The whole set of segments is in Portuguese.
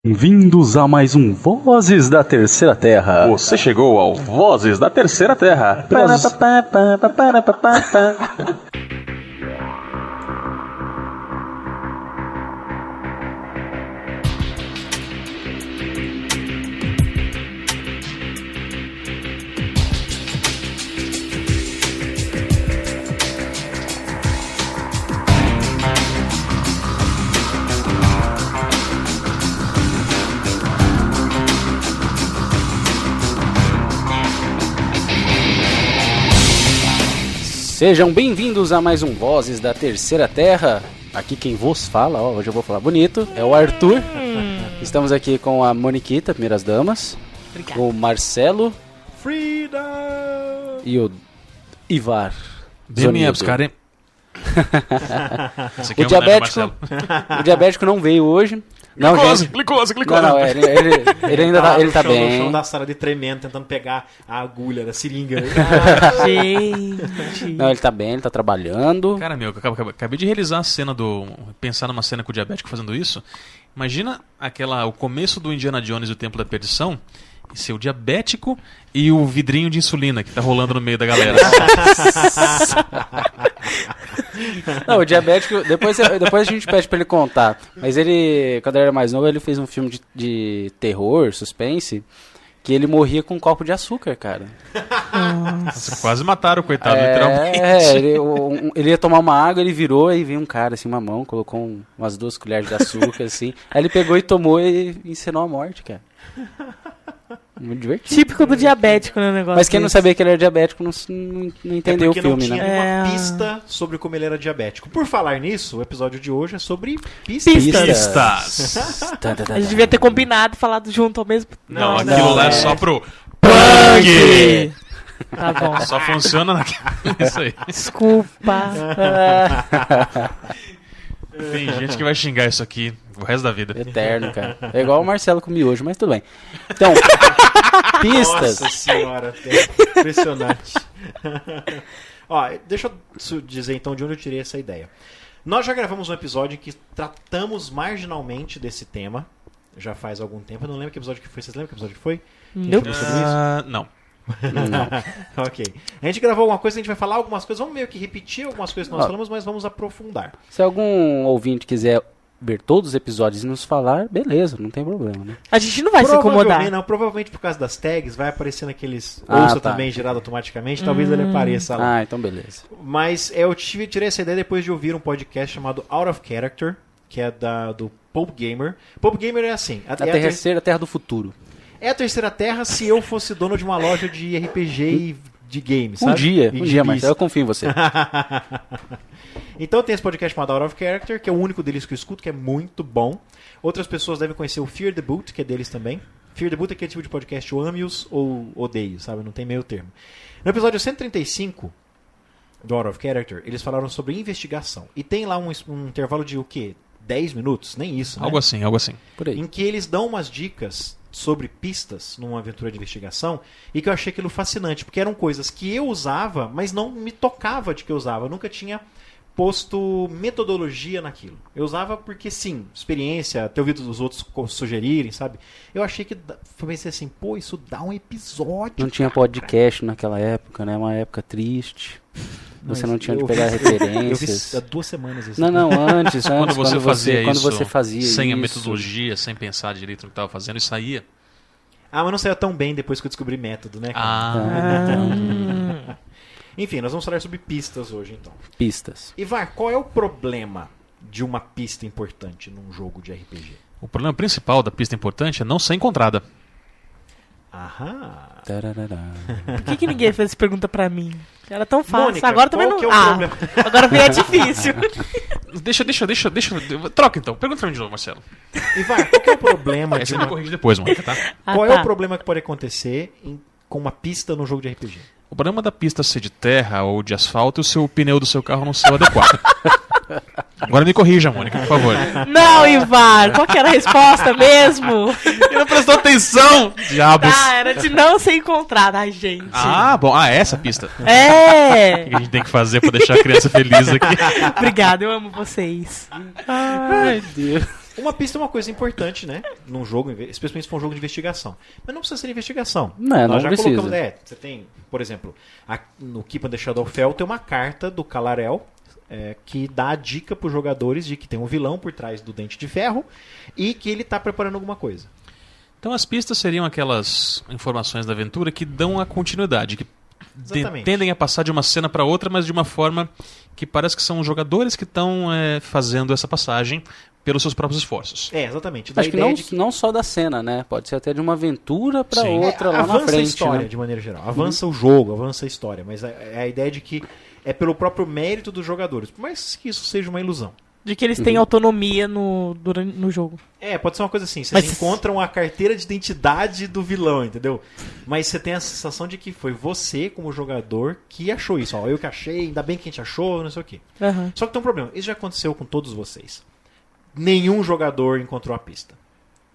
Bem-vindos a mais um Vozes da Terceira Terra. Você chegou ao Vozes da Terceira Terra. Sejam bem-vindos a mais um Vozes da Terceira Terra. Aqui quem vos fala, hoje eu vou falar bonito, é o Arthur. Estamos aqui com a Moniquita, primeiras damas. Obrigada. O Marcelo. Freedom! E o Ivar. DMs, cara. O diabético não veio hoje. Não, glicose. Não, ele ainda tá, ele tá bem. No chão da sala de tremendo, tentando pegar a agulha da seringa. Gente. Não, ele tá bem, ele tá trabalhando. Cara, acabei de realizar a cena pensar numa cena com o diabético fazendo isso. Imagina o começo do Indiana Jones e o Templo da Perdição. E ser o diabético e o vidrinho de insulina que tá rolando no meio da galera. Não, o diabético, depois a gente pede pra ele contar. Mas ele, quando ele era mais novo, ele fez um filme de terror, suspense, que ele morria com um copo de açúcar, cara. Nossa, quase mataram o coitado, literalmente. Ele ia tomar uma água, ele virou, aí veio um cara, assim, uma mão, colocou umas 2 colheres de açúcar, assim. Aí ele pegou e tomou e encenou a morte, cara. Muito divertido. Típico do diabético, né, o negócio. Mas quem não sabia que ele era diabético não entendeu o filme, não tinha né? nenhuma pista sobre como ele era diabético. Por falar nisso, o episódio de hoje é sobre Pistas. A gente devia ter combinado e falado junto ao mesmo tempo. Não, aquilo lá é só pro Punk! Tá bom. Só funciona isso aí. Desculpa. Tem gente que vai xingar isso aqui o resto da vida. Eterno, cara. É igual o Marcelo com miojo, mas tudo bem. Então, pistas. Nossa senhora, impressionante. Ó, deixa eu dizer então de onde eu tirei essa ideia. Nós já gravamos um episódio em que tratamos marginalmente desse tema. Já faz algum tempo. Eu não lembro que episódio que foi. Vocês lembram que episódio que foi? Não. Ok. A gente gravou alguma coisa, a gente vai falar algumas coisas. Vamos meio que repetir algumas coisas que nós falamos, mas vamos aprofundar. Se algum ouvinte quiser ver todos os episódios e nos falar, beleza, não tem problema, né? A gente não vai se incomodar. Não, provavelmente por causa das tags, vai aparecer naqueles ouça também gerado automaticamente, talvez ele apareça lá. Ah, então beleza. Mas eu tirei essa ideia depois de ouvir um podcast chamado Out of Character, que é do Pope Gamer. Pope Gamer é assim... A terceira terra do futuro. É a terceira terra se eu fosse dono de uma loja de RPG e de games, sabe? Um dia, mas eu confio em você. Então tem esse podcast chamado Out of Character, que é o único deles que eu escuto, que é muito bom. Outras pessoas devem conhecer o Fear the Boot, que é deles também. Fear the Boot é aquele tipo de podcast, eu ame-os ou odeio, sabe? Não tem meio termo. No episódio 135 do Out of Character, eles falaram sobre investigação. E tem lá um intervalo de o quê? 10 minutos? Nem isso, né? Algo assim. Por aí. Em que eles dão umas dicas sobre pistas numa aventura de investigação e que eu achei aquilo fascinante, porque eram coisas que eu usava, mas não me tocava de que eu usava. Eu nunca tinha posto metodologia naquilo. Eu usava porque, sim, experiência, ter ouvido os outros sugerirem, sabe? Eu achei que, pensei assim, pô, isso dá um episódio. Não tinha podcast naquela época, né? Uma época triste. Você não tinha onde pegar referências. Eu vi há 2 semanas isso. Não, antes. Quando você fazia sem isso. a metodologia, sem pensar direito no que estava fazendo, e saía. Ah, mas não saía tão bem depois que eu descobri método, né? Enfim, nós vamos falar sobre pistas hoje, então. Pistas. Ivar, qual é o problema de uma pista importante num jogo de RPG? O problema principal da pista importante é não ser encontrada. Aham. Por que ninguém fez essa pergunta pra mim? Era tão fácil. Mônica, agora também não. Que é o problema? Agora vira difícil. Deixa. Troca então. Pergunta pra mim de novo, Marcelo. Ivar, qual que é o problema Aí você me corrige depois, Mônica, tá? Qual é o problema que pode acontecer com uma pista no jogo de RPG? O problema da pista ser de terra ou de asfalto é o seu pneu do seu carro não ser o adequado. Agora me corrija, Mônica, por favor. Não, Ivar, qual que era a resposta mesmo? Ele não prestou atenção! Diabos! Ah, era de não ser encontrada. Ai, gente. Ah, bom. Ah, essa pista. É! O que a gente tem que fazer pra deixar a criança feliz aqui? Obrigada, eu amo vocês. Ai, Deus. Uma pista é uma coisa importante, né? Num jogo, especialmente se for um jogo de investigação. Mas não precisa ser investigação. Não, Nós não já precisa. colocamos. Você tem, por exemplo, no Keep on the Shadowfell tem uma carta do Kalarel que dá a dica para os jogadores de que tem um vilão por trás do Dente de Ferro e que ele está preparando alguma coisa. Então as pistas seriam aquelas informações da aventura que dão a continuidade, que Exatamente. tendem a passar de uma cena para outra, mas de uma forma que parece que são os jogadores que estão fazendo essa passagem pelos seus próprios esforços. Exatamente. Da Acho que ideia não, de que não só da cena, né? Pode ser até de uma aventura pra Sim. outra lá na avança frente. a história, né? de maneira geral. Avança o jogo, avança a história. Mas a ideia de que é pelo próprio mérito dos jogadores. Por mais que isso seja uma ilusão. De que eles têm autonomia no jogo. Pode ser uma coisa assim. Vocês Mas- encontram a carteira de identidade do vilão, entendeu? Mas você tem a sensação de que foi você, como jogador, que achou isso. Ó, eu que achei, ainda bem que a gente achou, não sei o quê. Aham. Só que tem um problema. Isso já aconteceu com todos vocês. Nenhum jogador encontrou a pista.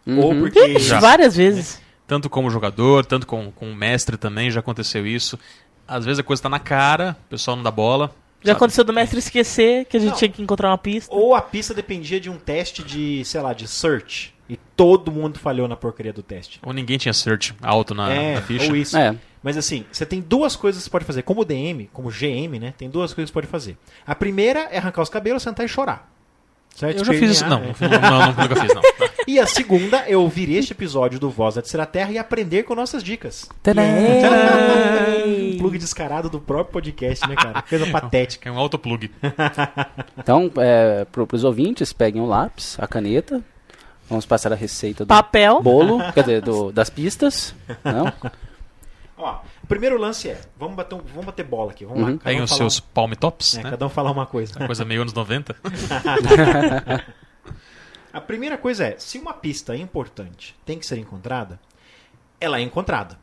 Ou porque... Já. Várias vezes. Tanto como jogador, tanto com o mestre também, já aconteceu isso. Às vezes a coisa está na cara, o pessoal não dá bola. Já sabe? aconteceu do mestre esquecer que a gente Não. tinha que encontrar uma pista. Ou a pista dependia de um teste de, sei lá, de search. E todo mundo falhou na porcaria do teste. Ou ninguém tinha search alto na ficha. ou isso. É. Mas assim, você tem duas coisas que você pode fazer. Como DM, como GM, né? Tem duas coisas que você pode fazer. A primeira é arrancar os cabelos, sentar e chorar. Certo? Eu já fiz isso. Não, nunca fiz, não. E a segunda é ouvir este episódio do Voz da Terceira Terra e aprender com nossas dicas. Um plug descarado do próprio podcast, né, cara? Coisa patética. É um autoplug. Então, para os ouvintes, peguem o lápis, a caneta. Vamos passar a receita do Papel. bolo, quer dizer, das pistas. Não? Ó, o primeiro lance é, vamos bater bola aqui. Vamos lá. cada Tem um os falar seus palm tops, né? cada um falar uma coisa. Coisa meio anos 90. A primeira coisa é, se uma pista é importante, tem que ser encontrada, ela é encontrada.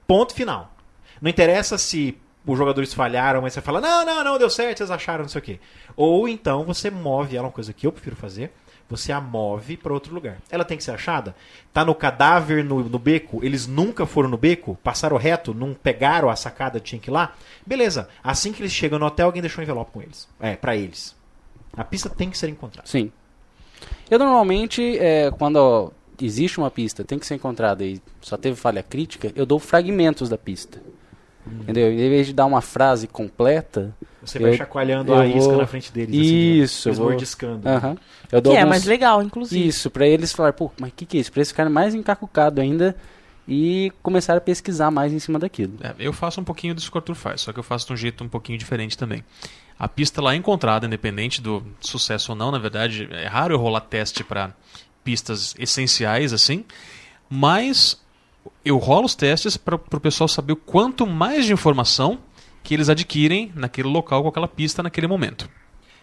Ponto final. Não interessa se os jogadores falharam, mas você fala, não, deu certo, vocês acharam, não sei o quê. Ou então você move ela, uma coisa que eu prefiro fazer, você a move para outro lugar. Ela tem que ser achada? Tá no cadáver, no beco, eles nunca foram no beco, passaram reto, não pegaram a sacada, tinha que ir lá? Beleza, assim que eles chegam no hotel, alguém deixou um envelope com eles. Para eles. A pista tem que ser encontrada. Sim. Eu normalmente, quando existe uma pista, tem que ser encontrada e só teve falha crítica, eu dou fragmentos da pista. Entendeu? Em vez de dar uma frase completa... Você vai chacoalhando a isca na frente deles. Isso. Assim, mordiscando. Aham. Eu dou Que é alguns- mais legal, inclusive. Isso, pra eles falar, pô, mas o que é isso? Pra eles ficarem mais encacucados ainda e começar a pesquisar mais em cima daquilo. Eu faço um pouquinho disso que o Arthur faz, só que eu faço de um jeito um pouquinho diferente também. A pista lá é encontrada, independente do sucesso ou não, na verdade, é raro eu rolar teste para pistas essenciais assim, mas eu rolo os testes para o pessoal saber o quanto mais de informação que eles adquirem naquele local com aquela pista naquele momento.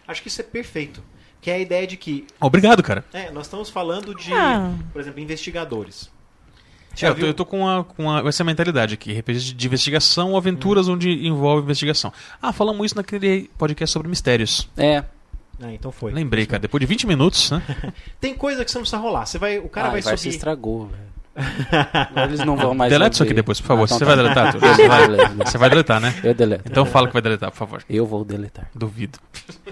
Acho que isso é perfeito. Que é a ideia de que... Obrigado, cara. nós estamos falando de, por exemplo, investigadores. Eu tô com essa mentalidade aqui, RPG de investigação ou aventuras onde envolve investigação. Falamos isso naquele podcast sobre mistérios. Então foi. Lembrei, cara, depois de 20 minutos, né? Tem coisa que você não precisa rolar. O cara vai se subir... estragou, velho. Agora eles não vão mais Deleta isso ouvir. aqui depois, por favor. Então Você tá. vai deletar, Arthur? Beleza. Você vai deletar, né? Eu deleto. Então fala que vai deletar, por favor. Eu vou deletar. Duvido.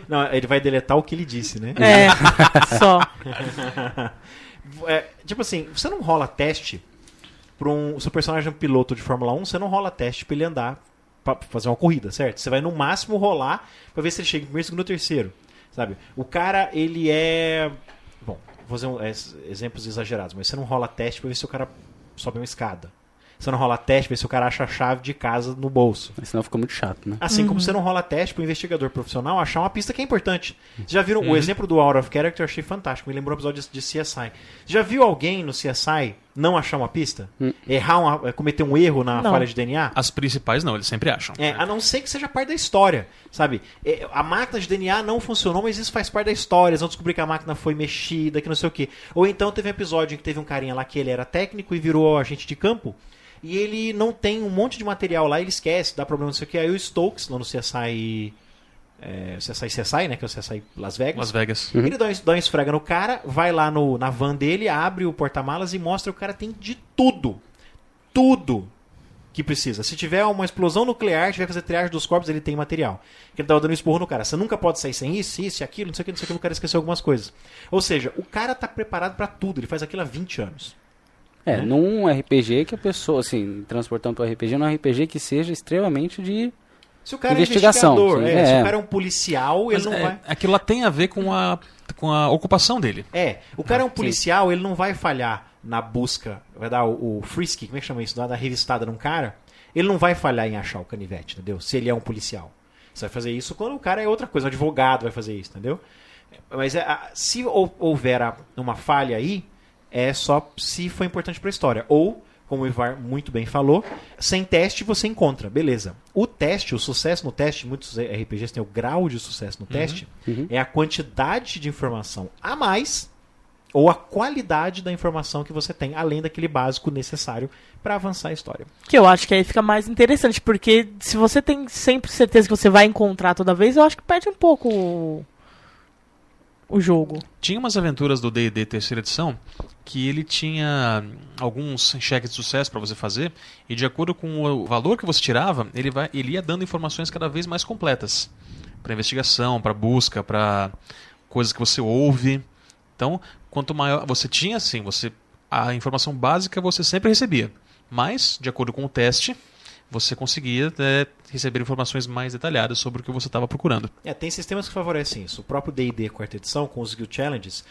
Não, ele vai deletar o que ele disse, né? Só. Tipo assim, você não rola teste para seu personagem é um piloto de Fórmula 1, você não rola teste para ele andar, pra fazer uma corrida, certo? Você vai no máximo rolar para ver se ele chega em primeiro, segundo ou terceiro, sabe? O cara, ele é... Bom, vou fazer exemplos exagerados, mas você não rola teste para ver se o cara sobe uma escada. Você não rola teste para ver se o cara acha a chave de casa no bolso. Senão fica muito chato, né? Assim como você não rola teste para o investigador profissional achar uma pista que é importante. Vocês já viram o exemplo do Out of Character? Eu achei fantástico. Me lembrou um episódio de CSI. Já viu alguém no CSI não achar uma pista? Cometer um erro na Não. falha de DNA? As principais não, eles sempre acham. A não ser que seja parte da história, sabe? A máquina de DNA não funcionou, mas isso faz parte da história. Eles vão descobrir que a máquina foi mexida, que não sei o quê. Ou então teve um episódio em que teve um carinha lá que ele era técnico e virou agente de campo. E ele não tem um monte de material lá, ele esquece, dá problema, não sei o que. Aí o Stokes, lá no CSI... CSI, né? Que é o CSI Las Vegas. Las Vegas. Ele dá uma esfrega no cara, vai lá na van dele, abre o porta-malas e mostra que o cara tem de tudo. Tudo. que precisa. Se tiver uma explosão nuclear, tiver que fazer triagem dos corpos, ele tem material. Ele tava dando um esporro no cara. Você nunca pode sair sem isso, isso e aquilo, não sei o que, o cara esqueceu algumas coisas. Ou seja, o cara tá preparado pra tudo, ele faz aquilo há 20 anos. Num RPG que a pessoa, assim, transportando para o RPG, num RPG que seja extremamente de Se o cara investigação. é investigador, Sim, se o cara é um policial, Mas ele não vai... aquilo lá tem a ver com a ocupação dele. O cara é um policial, ele não vai falhar na busca, vai dar o frisky, como é que chama isso? Dar revistada num cara, ele não vai falhar em achar o canivete, entendeu? Se ele é um policial. Você vai fazer isso quando o cara é outra coisa, um advogado vai fazer isso, entendeu? Mas se houver uma falha aí, é só se for importante para a história. Ou, como o Ivar muito bem falou, sem teste você encontra, beleza. O teste, o sucesso no teste, muitos RPGs têm o grau de sucesso no teste, é a quantidade de informação a mais ou a qualidade da informação que você tem, além daquele básico necessário para avançar a história. Que eu acho que aí fica mais interessante, porque se você tem sempre certeza que você vai encontrar toda vez, eu acho que perde um pouco o jogo. Tinha umas aventuras do D&D terceira edição que ele tinha alguns cheques de sucesso para você fazer, e de acordo com o valor que você tirava, ele ia dando informações cada vez mais completas para investigação, para busca, para coisas que você ouve. Então, quanto maior você tinha, assim, a informação básica você sempre recebia, mas de acordo com o teste você conseguia receber informações mais detalhadas sobre o que você estava procurando. Tem sistemas que favorecem isso. O próprio D&D quarta edição, com os Skill Challenges,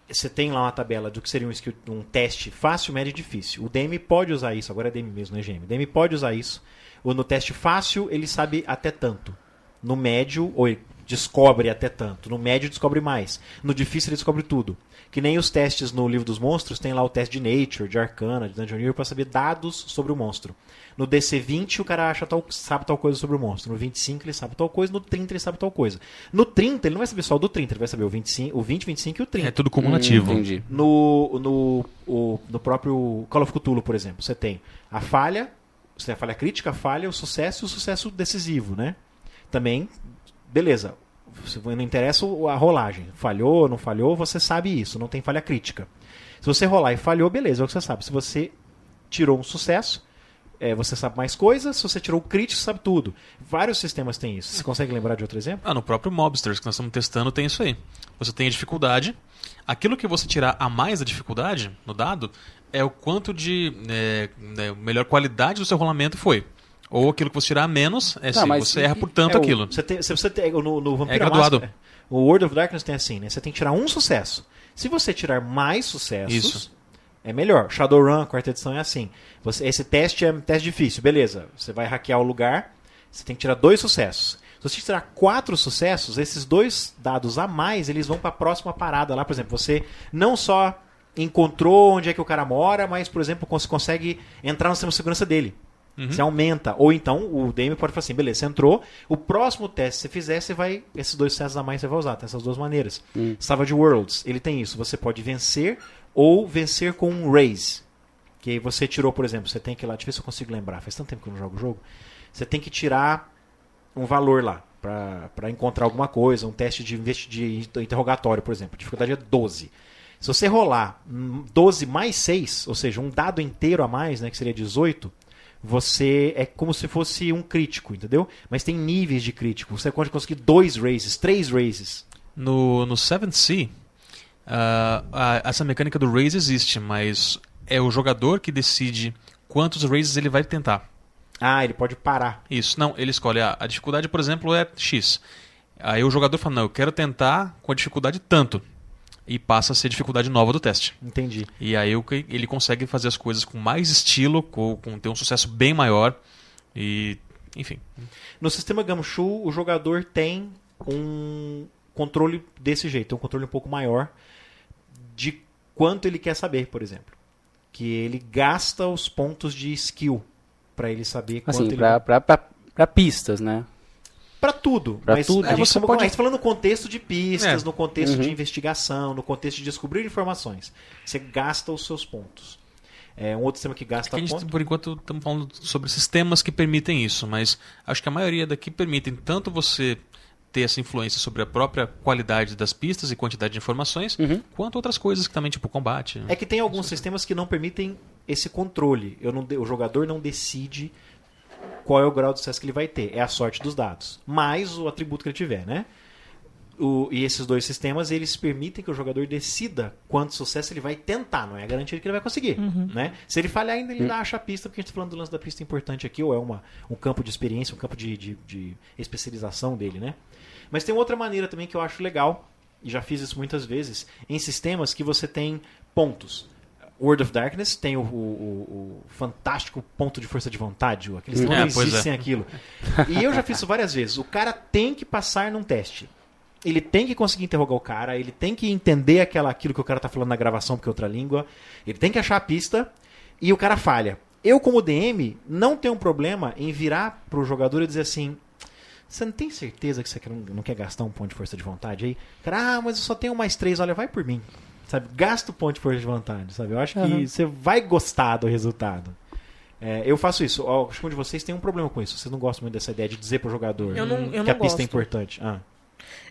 você tem lá uma tabela do que seria um teste fácil, médio e difícil. O DM pode usar isso, agora é DM mesmo, não é GM. O DM pode usar isso. No teste fácil, ele sabe até tanto. No médio, ou ele descobre até tanto. No médio, descobre mais. No difícil, ele descobre tudo. Que nem os testes no Livro dos Monstros, tem lá o teste de Nature, de Arcana, de Dungeoneer, para saber dados sobre o monstro. No DC 20, o cara sabe tal coisa sobre o monstro. No 25, ele sabe tal coisa. No 30, ele sabe tal coisa. No 30, ele não vai saber só o do 30, ele vai saber o 20, 25 e o 30. É tudo cumulativo. Entendi. No próprio Call of Cthulhu, por exemplo, você tem a falha, você tem a falha crítica, a falha, o sucesso e o sucesso decisivo, né? Também, beleza. Não interessa a rolagem. Falhou, não falhou, você sabe isso. Não tem falha crítica. Se você rolar e falhou, beleza, é o que você sabe. Se você tirou um sucesso, você sabe mais coisas. Se você tirou o crítico, você sabe tudo. Vários sistemas têm isso. Você consegue lembrar de outro exemplo? No próprio Mobsters, que nós estamos testando, tem isso aí. Você tem a dificuldade. Aquilo que você tirar a mais da dificuldade no dado é o quanto de melhor qualidade do seu rolamento foi. Ou aquilo que você tirar a menos, você erra por tanto aquilo. Se você tem, no Vampira graduado. Máscara, o World of Darkness tem assim, né? Você tem que tirar um sucesso. Se você tirar mais sucessos, é melhor. Shadowrun, quarta edição, é assim. Esse teste é um teste difícil, beleza. Você vai hackear o lugar, você tem que tirar 2 sucessos. Se você tirar 4 sucessos, esses 2 dados a mais, eles vão para a próxima parada lá. Por exemplo, você não só encontrou onde é que o cara mora, mas, por exemplo, você consegue entrar no sistema de segurança dele. Você aumenta. Ou então o DM pode falar assim, beleza, você entrou, o próximo teste que você fizer, esses 2 sucessos a mais você vai usar. Tem essas 2 maneiras. Savage Worlds, ele tem isso. Você pode vencer ou vencer com um raise. Que aí você tirou, por exemplo, você tem que ir lá, deixa eu ver se eu consigo lembrar, faz tanto tempo que eu não jogo o jogo. Você tem que tirar um valor lá para encontrar alguma coisa, um teste de interrogatório, por exemplo. A dificuldade é 12. Se você rolar 12 mais 6, ou seja, um dado inteiro a mais, né, que seria 18, você é como se fosse um crítico, entendeu? Mas tem níveis de crítico. Você pode conseguir 2 raises, 3 raises. No 7th Sea, essa mecânica do raise existe, mas é o jogador que decide quantos raises ele vai tentar. Ele pode parar. Isso, não, ele escolhe. A dificuldade, por exemplo, é X. Aí o jogador fala, não, eu quero tentar com a dificuldade tanto. E passa a ser dificuldade nova do teste. Entendi. E aí ele consegue fazer as coisas com mais estilo, com ter um sucesso bem maior. E, enfim. No sistema Gumshoe, o jogador tem um controle desse jeito. Um controle um pouco maior de quanto ele quer saber, por exemplo. Que ele gasta os pontos de skill para ele saber quanto assim, ele... pra pistas, né? Pra tudo. Mas tudo. A gente pode... falando no contexto de pistas, no contexto de investigação, no contexto de descobrir informações. Você gasta os seus pontos. Um outro sistema que gasta pontos... Por enquanto, estamos falando sobre sistemas que permitem isso, mas acho que a maioria daqui permitem tanto você ter essa influência sobre a própria qualidade das pistas e quantidade de informações, quanto outras coisas que também, tipo combate. É que tem alguns sistemas que não permitem esse controle. O jogador não decide qual é o grau de sucesso que ele vai ter. É a sorte dos dados. Mais o atributo que ele tiver, né? E esses dois sistemas, eles permitem que o jogador decida quanto sucesso ele vai tentar. Não é garantido que ele vai conseguir. Né? Se ele falhar ainda, ele acha a pista, porque a gente está falando do lance da pista importante aqui, ou é um campo de experiência, um campo de especialização dele, né? Mas tem outra maneira também que eu acho legal, e já fiz isso muitas vezes, em sistemas que você tem pontos. World of Darkness tem o fantástico ponto de força de vontade, aqueles que não existem sem aquilo. E eu já fiz isso várias vezes. O cara tem que passar num teste. Ele tem que conseguir interrogar o cara, ele tem que entender aquilo que o cara tá falando na gravação, porque é outra língua. Ele tem que achar a pista e o cara falha. Eu, como DM, não tenho um problema em virar pro jogador e dizer assim: você não tem certeza que você não quer gastar um ponto de força de vontade aí? Cara, mas eu só tenho mais 3, olha, vai por mim. Sabe? Gasta o ponto de força de vontade, sabe? Eu acho que você vai gostar do resultado. Eu faço isso. Acho que um de vocês tem um problema com isso. Vocês não gostam muito dessa ideia de dizer pro jogador que a pista é importante.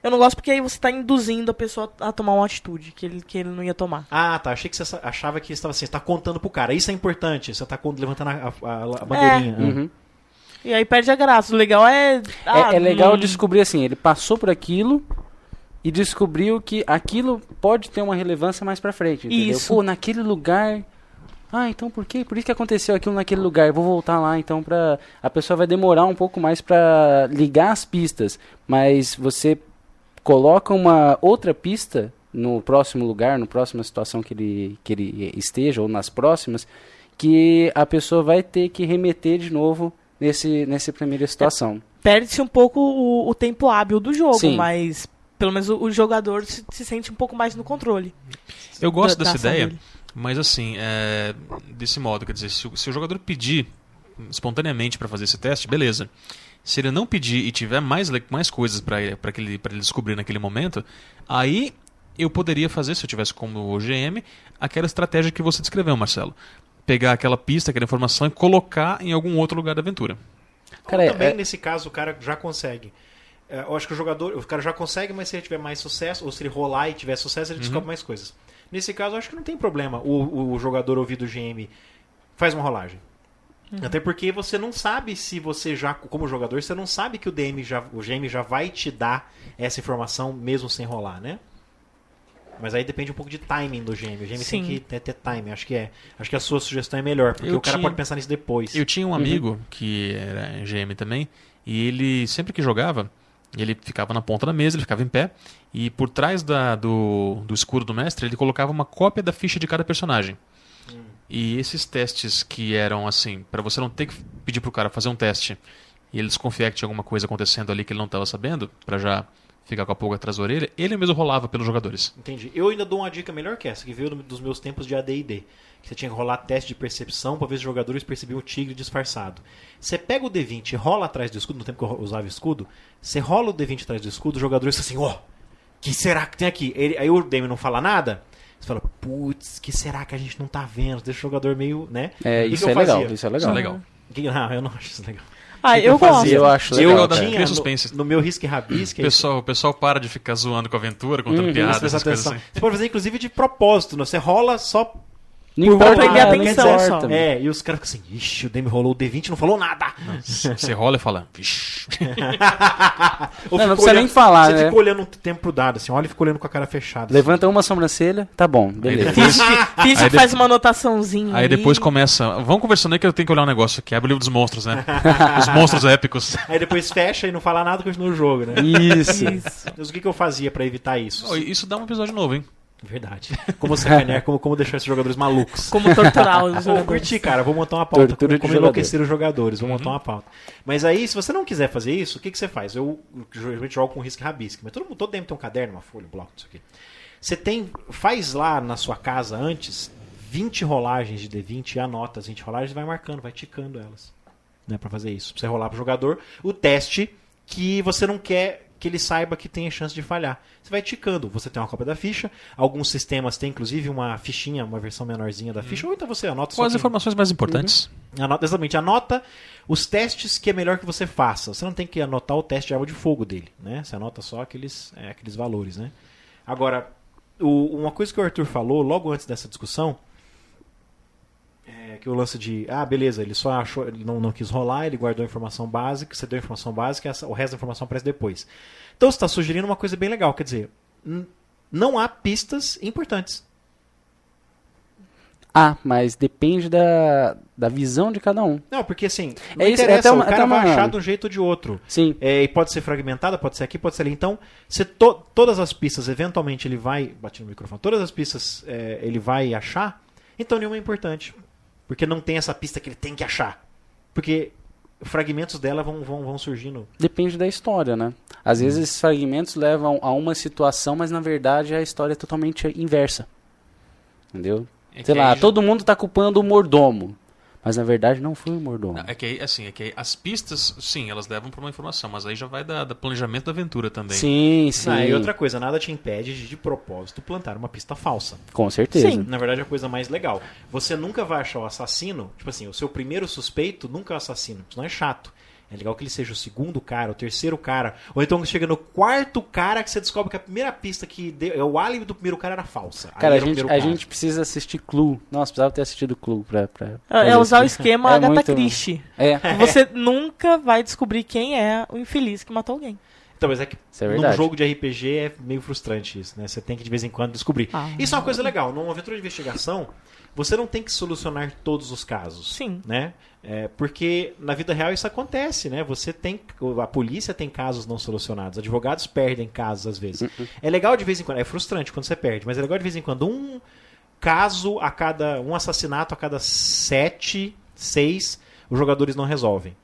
Eu não gosto porque aí você está induzindo a pessoa a tomar uma atitude que ele não ia tomar. Ah, tá. Achei que você achava que estava assim, você está contando pro cara. Isso é importante. Você está levantando a bandeirinha. E aí perde a graça. O legal é... É legal descobrir assim, ele passou por aquilo e descobriu que aquilo pode ter uma relevância mais pra frente, entendeu? Isso. Pô, naquele lugar... então por quê? Por isso que aconteceu aquilo naquele lugar. Eu vou voltar lá, então, pra... A pessoa vai demorar um pouco mais pra ligar as pistas, mas você coloca uma outra pista no próximo lugar, na próxima situação que ele esteja, ou nas próximas, que a pessoa vai ter que remeter de novo nessa primeira situação. Perde-se um pouco o tempo hábil do jogo, Sim. Mas pelo menos o jogador se sente um pouco mais no controle. Eu gosto da dessa ação ideia, dele. mas assim, desse modo, quer dizer, se o jogador pedir espontaneamente para fazer esse teste, beleza. Se ele não pedir e tiver mais coisas para ele descobrir naquele momento, aí eu poderia fazer, se eu tivesse como OGM, aquela estratégia que você descreveu, Marcelo. Pegar aquela pista, aquela informação e colocar em algum outro lugar da aventura. Cara, também nesse caso o cara já consegue. Eu acho que o cara já consegue, mas se ele tiver mais sucesso, ou se ele rolar e tiver sucesso, ele descobre mais coisas. Nesse caso, eu acho que não tem problema o jogador ouvir do GM faz uma rolagem. Até porque você não sabe se você já, como jogador, você não sabe que o GM já vai te dar essa informação mesmo sem rolar, né? Mas aí depende um pouco de timing do GM. O GM tem que ter timing. Acho que a sua sugestão é melhor, porque o cara pode pensar nisso depois. Eu tinha um amigo que era GM também, e ele sempre que jogava, ele ficava na ponta da mesa, ele ficava em pé, e por trás do escudo do mestre, ele colocava uma cópia da ficha de cada personagem. E esses testes que eram assim, para você não ter que pedir pro cara fazer um teste e ele desconfiar que tinha alguma coisa acontecendo ali que ele não estava sabendo, para já ficar com a pulga atrás da orelha, ele mesmo rolava pelos jogadores. Entendi. Eu ainda dou uma dica melhor que essa, que veio dos meus tempos de AD&D. Que você tinha que rolar teste de percepção para ver se os jogadores percebiam o tigre disfarçado. Você pega o D20 e rola atrás do escudo, no tempo que eu usava escudo, você rola o D20 atrás do escudo, os jogadores ficam assim, que será que tem aqui? Aí o DM não fala nada, você fala, putz, que será que a gente não tá vendo? Deixa o jogador meio, né? Isso é legal, isso é legal. Isso é legal. Não, eu não acho isso legal. Eu gosto. Eu acho legal. Tinha suspense. no meu risco e rabisco. O pessoal para de ficar zoando com a aventura, contando piadas, essas coisas assim. Você pode fazer, inclusive, de propósito. Você rola só... Não Pra importa, prender a não atenção importa. só. E os caras ficam assim, ixi, o DM rolou o D20 e não falou nada. Você rola e fala, vixi. Ou Não fica precisa nem falar, você né? fica olhando o tempo pro dado, assim, olha e fica olhando com a cara fechada. Levanta uma sobrancelha, tá bom, beleza. depois- Finge que faz uma anotaçãozinha. Aí depois começa, vamos conversando aí que eu tenho que olhar um negócio aqui, abre o livro dos monstros, né? Os monstros épicos. Aí depois fecha e não fala nada, continua o jogo, né? Isso. Isso. Mas o que eu fazia pra evitar isso? Oh, isso dá um episódio novo, hein? Verdade. Como sacanear, como deixar esses jogadores malucos. Como torturar os Vou jogadores. curtir, cara. Vou montar uma pauta. Tortura de Como jogador. enlouquecer os jogadores. Vou montar uma pauta. Mas aí, se você não quiser fazer isso, o que você faz? Eu geralmente jogo com risco e rabisco. Mas todo dentro tem um caderno, uma folha, um bloco, isso aqui. Você faz lá na sua casa antes 20 rolagens de D20 e anota as 20 rolagens e vai marcando, vai ticando elas. Né, pra fazer isso. Pra você rolar pro jogador o teste que você não quer que ele saiba que tem a chance de falhar. Você vai ticando. Você tem uma cópia da ficha. Alguns sistemas têm, inclusive, uma fichinha, uma versão menorzinha da ficha. Ou então você anota Com as que- informações mais importantes. Anota os testes que é melhor que você faça. Você não tem que anotar o teste de arma de fogo dele, né? Você anota só aqueles valores, né? Agora, uma coisa que o Arthur falou logo antes dessa discussão, que o lance de, beleza, ele só achou, ele não quis rolar, ele guardou a informação básica, você deu a informação básica, o resto da informação aparece depois. Então você está sugerindo uma coisa bem legal, quer dizer, não há pistas importantes. Mas depende da visão de cada um. Não, porque assim, não isso, interessa, o até cara vai uma... achar de um jeito ou de outro. Sim. E pode ser fragmentada, pode ser aqui, pode ser ali. Então, se todas as pistas, eventualmente ele vai... Bati no microfone. Todas as pistas ele vai achar, então nenhuma é importante. Porque não tem essa pista que ele tem que achar. Porque fragmentos dela vão surgindo. Depende da história, né? Às vezes esses fragmentos levam a uma situação, mas na verdade a história é totalmente inversa. Entendeu? Sei lá, todo mundo tá culpando o mordomo. Mas na verdade não foi o mordomo. Não, é que as pistas, sim, elas levam para uma informação, mas aí já vai do planejamento da aventura também. Sim. E outra coisa, nada te impede de propósito plantar uma pista falsa. Com certeza. Sim. Na verdade é a coisa mais legal. Você nunca vai achar o assassino, tipo assim, o seu primeiro suspeito nunca é o assassino. Isso não é chato. É legal que ele seja o segundo cara, o terceiro cara, ou então chega no quarto cara que você descobre que a primeira pista que deu, o álibi do primeiro cara era falsa. Cara, a gente precisa assistir Clue. Nossa, precisava ter assistido Clue pra usar o esquema Agatha Christie. É. Você nunca vai descobrir quem é o infeliz que matou alguém. Então, mas é que Isso é num verdade. jogo de RPG é meio frustrante isso, né? Você tem que de vez em quando descobrir. Isso é uma coisa legal. Numa aventura de investigação, você não tem que solucionar todos os casos. Sim. Né? Porque na vida real isso acontece, né? A polícia tem casos não solucionados, advogados perdem casos às vezes. É legal de vez em quando, é frustrante quando você perde, mas é legal de vez em quando um assassinato a cada 7, 6, os jogadores não resolvem.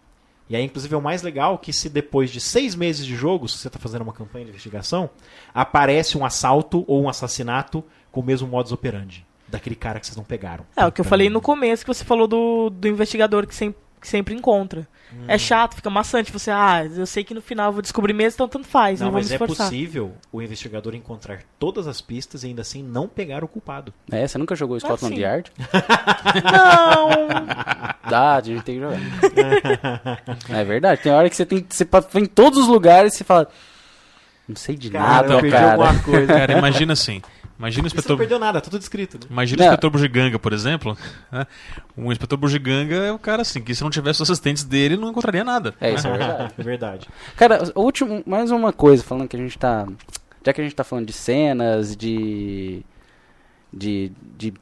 E aí, inclusive, é o mais legal que se depois de 6 meses de jogo, se você está fazendo uma campanha de investigação, aparece um assalto ou um assassinato com o mesmo modus operandi daquele cara que vocês não pegaram. É o que eu falei no começo, que você falou do investigador que sempre encontra. É chato, fica maçante. Você, eu sei que no final eu vou descobrir mesmo, então tanto faz. Não vou me esforçar. É possível o investigador encontrar todas as pistas e ainda assim não pegar o culpado. Você nunca jogou Scotland sim. Yard? Não! A gente tem que jogar. É verdade, tem hora que você tem em todos os lugares e você fala, não sei de nada, eu perdi alguma coisa. Cara, imagina assim. Imagina o Você inspetor. não perdeu nada, tá tudo escrito. Né? Imagina o inspetor Bugiganga, por exemplo. Né? O inspetor Bugiganga é o cara assim, que se não tivesse os assistentes dele, não encontraria nada. Isso é verdade. É verdade. Cara, mais uma coisa, falando que a gente tá. Já que a gente tá falando de cenas, de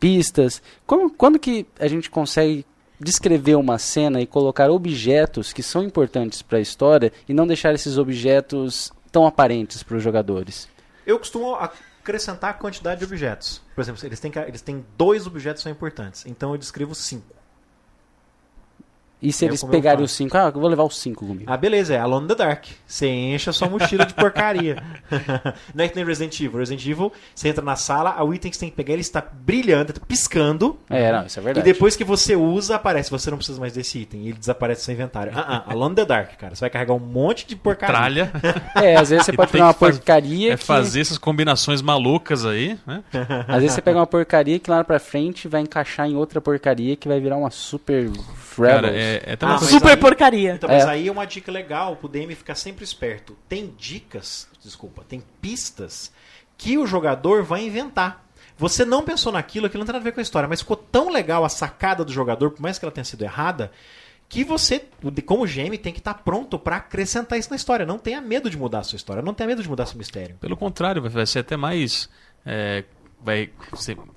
pistas, quando que a gente consegue descrever uma cena e colocar objetos que são importantes para a história e não deixar esses objetos tão aparentes para os jogadores? Eu costumo acrescentar a quantidade de objetos. Por exemplo, eles têm 2 objetos que são importantes. Então eu descrevo 5. E se eles pegarem os 5? Eu vou levar os 5 comigo. Beleza, é Alone in the Dark. Você enche a sua mochila de porcaria. Não é que nem Resident Evil. Resident Evil, você entra na sala, o item que você tem que pegar, ele está brilhando, está piscando. Isso é verdade. E depois que você usa, aparece. Você não precisa mais desse item. E ele desaparece do seu inventário. Alone in the Dark, cara. Você vai carregar um monte de porcaria. Tralha. Às vezes você pode pegar uma porcaria fazer essas combinações malucas aí, né? Às vezes você pega uma porcaria que lá pra frente vai encaixar em outra porcaria que vai virar uma super... Cara, super porcaria. Então, mas aí é uma dica legal pro DM ficar sempre esperto. Tem pistas que o jogador vai inventar. Você não pensou naquilo, aquilo não tem nada a ver com a história, mas ficou tão legal a sacada do jogador, por mais que ela tenha sido errada, que você, como GM, tem que estar pronto para acrescentar isso na história. Não tenha medo de mudar a sua história, não tenha medo de mudar seu mistério. Pelo contrário, vai ser até mais...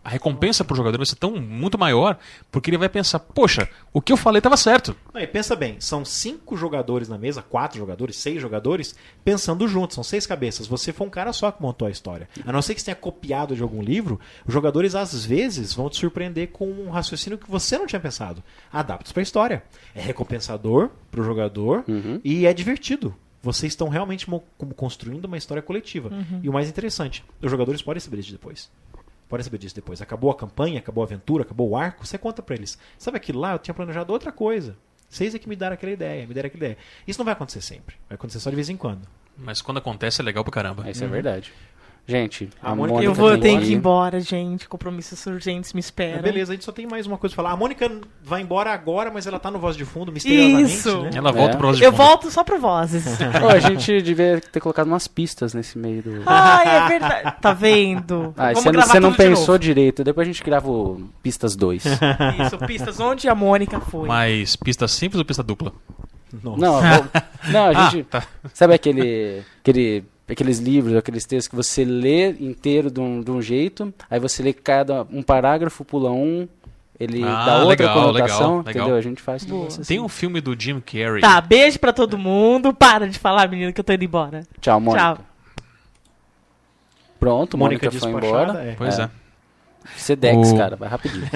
a recompensa pro jogador vai ser muito maior, porque ele vai pensar, poxa, o que eu falei estava certo. Não, e pensa bem, são 5 jogadores na mesa, 4 jogadores, 6 jogadores, pensando juntos, são 6 cabeças. Você foi um cara só que montou a história. A não ser que você tenha copiado de algum livro, os jogadores às vezes vão te surpreender com um raciocínio que você não tinha pensado. Adapta-se pra história. É recompensador pro jogador e é divertido. Vocês estão realmente construindo uma história coletiva. E o mais interessante, os jogadores podem saber disso depois. Acabou a campanha, acabou a aventura, acabou o arco, você conta pra eles. Sabe aquilo lá? Eu tinha planejado outra coisa. Vocês é que me deram aquela ideia, Isso não vai acontecer sempre. Vai acontecer só de vez em quando. Mas quando acontece é legal pra caramba. Isso é verdade. Gente, a Mônica Mônica Eu vou tem ter que que ir embora, gente. Compromissos urgentes me esperam. Beleza, a gente só tem mais uma coisa pra falar. A Mônica vai embora agora, mas ela tá no Voz de Fundo, misteriosamente, Isso. né? Ela volta pro Voz de Eu Fundo. volto só pro Vozes. Ô, a gente devia ter colocado umas pistas nesse meio do... Ai, é verdade. Tá vendo? Ah, Vamos gravar você não tudo de pensou novo. direito. Depois a gente grava o Pistas 2. Isso, pistas onde a Mônica foi. Mas pista simples ou pista dupla? Nossa. Não, a gente... tá. Sabe aqueles livros, aqueles textos que você lê inteiro de um jeito, aí você lê cada um parágrafo, pula um, ele dá outra legal, conotação, legal. entendeu? A gente faz tudo Boa. isso assim. Tem um filme do Jim Carrey. Tá, beijo pra todo mundo. Para de falar, menino, que eu tô indo embora. Tchau, Mônica. Tchau. Pronto, Mônica foi despachada, embora. Pois é. Sedex, O- cara, vai rapidinho.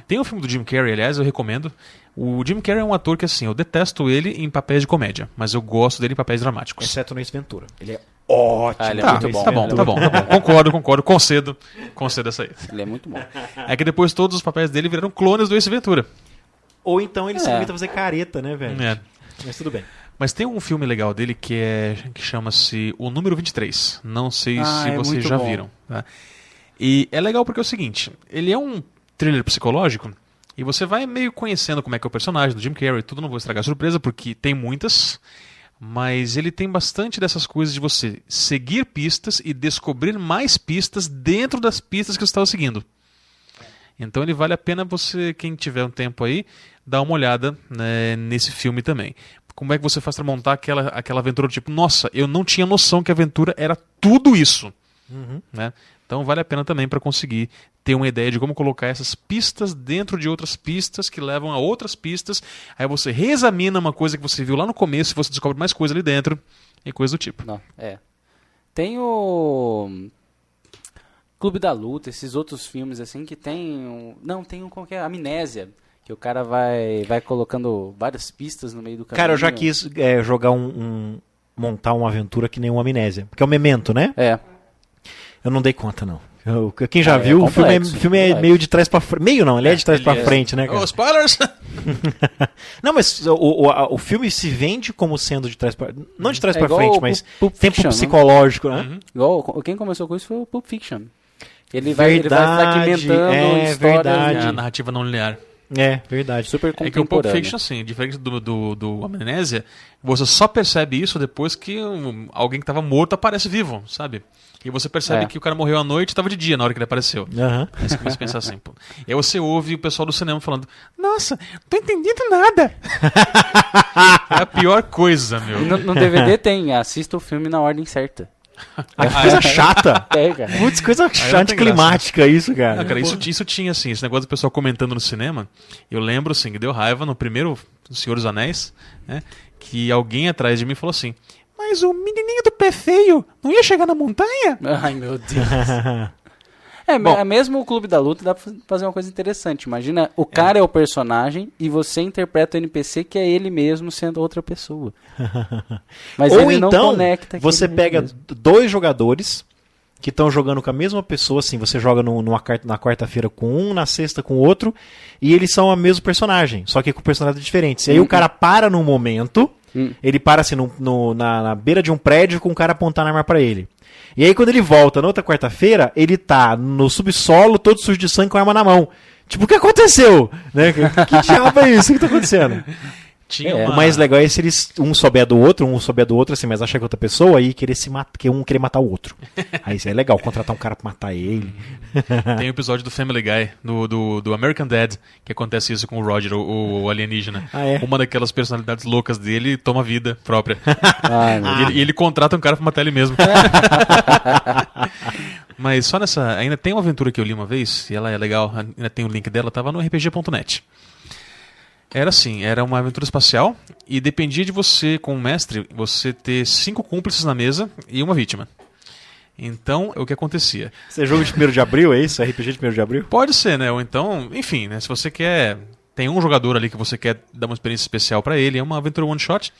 Tem um filme do Jim Carrey, aliás, eu recomendo. O Jim Carrey é um ator que, assim, eu detesto ele em papéis de comédia, mas eu gosto dele em papéis dramáticos. Exceto no Ace Ventura. Ele é ótimo. Ele é Tá, muito bom. tá bom, ele é tá bom. Concordo, concedo essa aí. Ele é muito bom. É que depois todos os papéis dele viraram clones do Ace Ventura. Ou então ele se É. limita a fazer careta, né, velho? É. Mas tudo bem. Mas tem um filme legal dele que chama-se O Número 23. Não sei se é vocês muito já bom. viram. Tá? E é legal porque é o seguinte, ele é um thriller psicológico e você vai meio conhecendo como é que é o personagem do Jim Carrey, tudo, não vou estragar a surpresa porque tem muitas, mas ele tem bastante dessas coisas de você seguir pistas e descobrir mais pistas dentro das pistas que você estava seguindo. Então ele vale a pena você, quem tiver um tempo aí, dar uma olhada, né, nesse filme também. Como é que você faz para montar aquela aventura do tipo, nossa, eu não tinha noção que a aventura era tudo isso. Né? Então vale a pena também para conseguir ter uma ideia de como colocar essas pistas dentro de outras pistas que levam a outras pistas. Aí você reexamina uma coisa que você viu lá no começo e você descobre mais coisa ali dentro e coisa do tipo. Não, tem o Clube da Luta, esses outros filmes assim que tem tem um qualquer Amnésia, que o cara vai colocando várias pistas no meio do caminho. Cara, eu já quis jogar montar uma aventura que nem uma Amnésia. Porque é o Memento, né? É. Eu não dei conta, não. Quem já É viu, o complexo, filme é complexo. meio de trás pra frente. Meio não, ele é de trás pra ele é. frente, né, cara? Oh, spoilers! Não, mas o filme se vende como sendo de trás pra... Não de trás pra igual frente, o mas Pulp tempo Fiction, né? psicológico, né? Igual, quem começou com isso foi o Pulp Fiction. Ele vai fragmentando histórias verdade. É a narrativa não linear. É, verdade. super É que o Pulp contemporânea. Fiction, assim, diferente do Amnésia, você só percebe isso depois que alguém que estava morto aparece vivo, sabe? E você percebe que o cara morreu à noite e estava de dia na hora que ele apareceu. Aham. Aí você começa a pensar assim, pô. E aí você ouve o pessoal do cinema falando, nossa, não tô entendendo nada. É a pior coisa, meu. No DVD tem, assista o filme na ordem certa. Que coisa chata. Cara. Putz, coisa não chata tem climática isso, cara. Ah, cara, isso tinha, assim, esse negócio do pessoal comentando no cinema. Eu lembro, assim, que deu raiva no primeiro Senhor dos Anéis, né? Que alguém atrás de mim falou assim, mas o menininho do pé feio não ia chegar na montanha? Ai, meu Deus. Bom. Mesmo o Clube da Luta dá pra fazer uma coisa interessante. Imagina, o cara é o personagem e você interpreta o NPC que é ele mesmo sendo outra pessoa. Mas Ou ele não então, conecta. você aquele pega mesmo. dois jogadores que estão jogando com a mesma pessoa, assim, você joga na quarta-feira com um, na sexta com o outro, e eles são o mesmo personagem, só que com personagens diferentes. E aí o cara para num momento, ele para assim na beira de um prédio com o cara apontando a arma pra ele. E aí quando ele volta na outra quarta-feira, ele tá no subsolo, todo sujo de sangue com a arma na mão. Tipo, o que aconteceu? Né? Que diabo é isso? O que tá acontecendo? Tinha O mais legal é se eles um souber do outro, assim, mas acha que é outra pessoa, aí querer se matar, que um querer matar o outro. Aí isso é legal, contratar um cara pra matar ele. Tem um episódio do Family Guy, do American Dad, que acontece isso com o Roger, o alienígena. Ah, é? Uma daquelas personalidades loucas dele toma vida própria. Ai, meu E ele contrata um cara pra matar ele mesmo. Mas só nessa... Ainda tem uma aventura que eu li uma vez, e ela é legal, ainda tem o link dela, tava no rpg.net. Era assim, era uma aventura espacial e dependia de você, como mestre, você ter 5 cúmplices na mesa e uma vítima. Então, o que acontecia? Você é jogo de 1º de abril, é isso? RPG de 1º de abril? Pode ser, né? Ou então, enfim, né? Se você quer... Tem um jogador ali que você quer dar uma experiência especial pra ele, é uma aventura one-shot,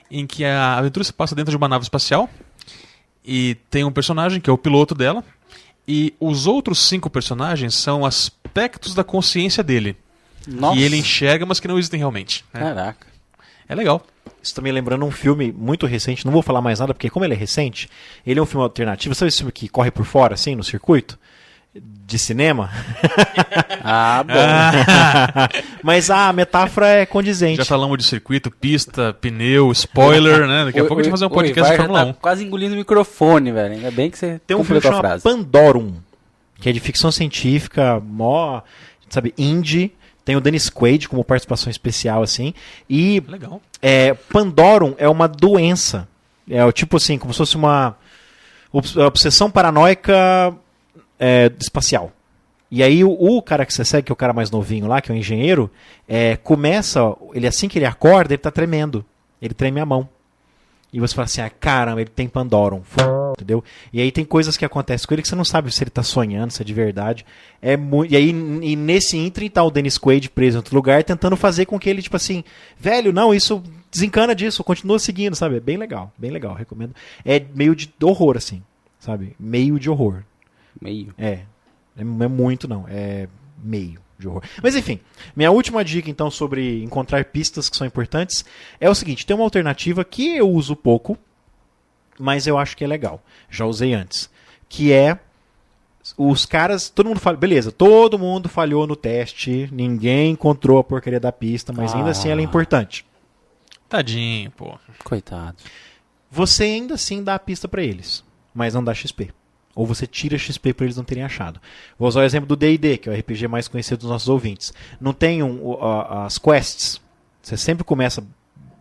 em que a aventura se passa dentro de uma nave espacial e tem um personagem que é o piloto dela e os outros 5 personagens são aspectos da consciência dele. Nossa. Que ele enxerga, mas que não existem realmente. Né? Caraca. É legal. Isso tá me lembrando um filme muito recente, não vou falar mais nada, porque como ele é recente, ele é um filme alternativo. Sabe esse filme que corre por fora, assim, no circuito? De cinema? Bom. Mas a metáfora é condizente. Já falamos de circuito, pista, pneu, spoiler, né? Daqui a pouco a gente vai fazer um podcast de Fórmula 1. Tá quase engolindo o microfone, velho. Ainda bem que você tem um filme que chama frase. Pandorum, que é de ficção científica, sabe, indie. Tem o Dennis Quaid como participação especial, assim. E legal. Pandorum é uma doença. É tipo assim, como se fosse uma obsessão paranoica espacial. E aí o cara que você segue, que é o cara mais novinho lá, que é o engenheiro, ele assim que ele acorda, ele tá tremendo. Ele treme a mão. E você fala assim, caramba, ele tem Pandorum. Entendeu? E aí tem coisas que acontecem com ele que você não sabe se ele tá sonhando, se é de verdade. E aí, nesse ínterim, tá o Dennis Quaid preso em outro lugar, tentando fazer com que ele, tipo assim, velho, não, isso desencana disso, continua seguindo, sabe? É bem legal, recomendo. É meio de horror, assim, sabe? Meio de horror. Meio. Não é muito, não. É meio de horror. Mas enfim, minha última dica, então, sobre encontrar pistas que são importantes é o seguinte, tem uma alternativa que eu uso pouco, mas eu acho que é legal. Já usei antes. Que é os caras... Todo mundo falhou no teste, ninguém encontrou a porcaria da pista, mas ainda assim ela é importante. Tadinho, pô. Coitado. Você ainda assim dá a pista pra eles, mas não dá XP. Ou você tira XP pra eles não terem achado. Vou usar o exemplo do D&D, que é o RPG mais conhecido dos nossos ouvintes. Não tem as quests. Você sempre começa...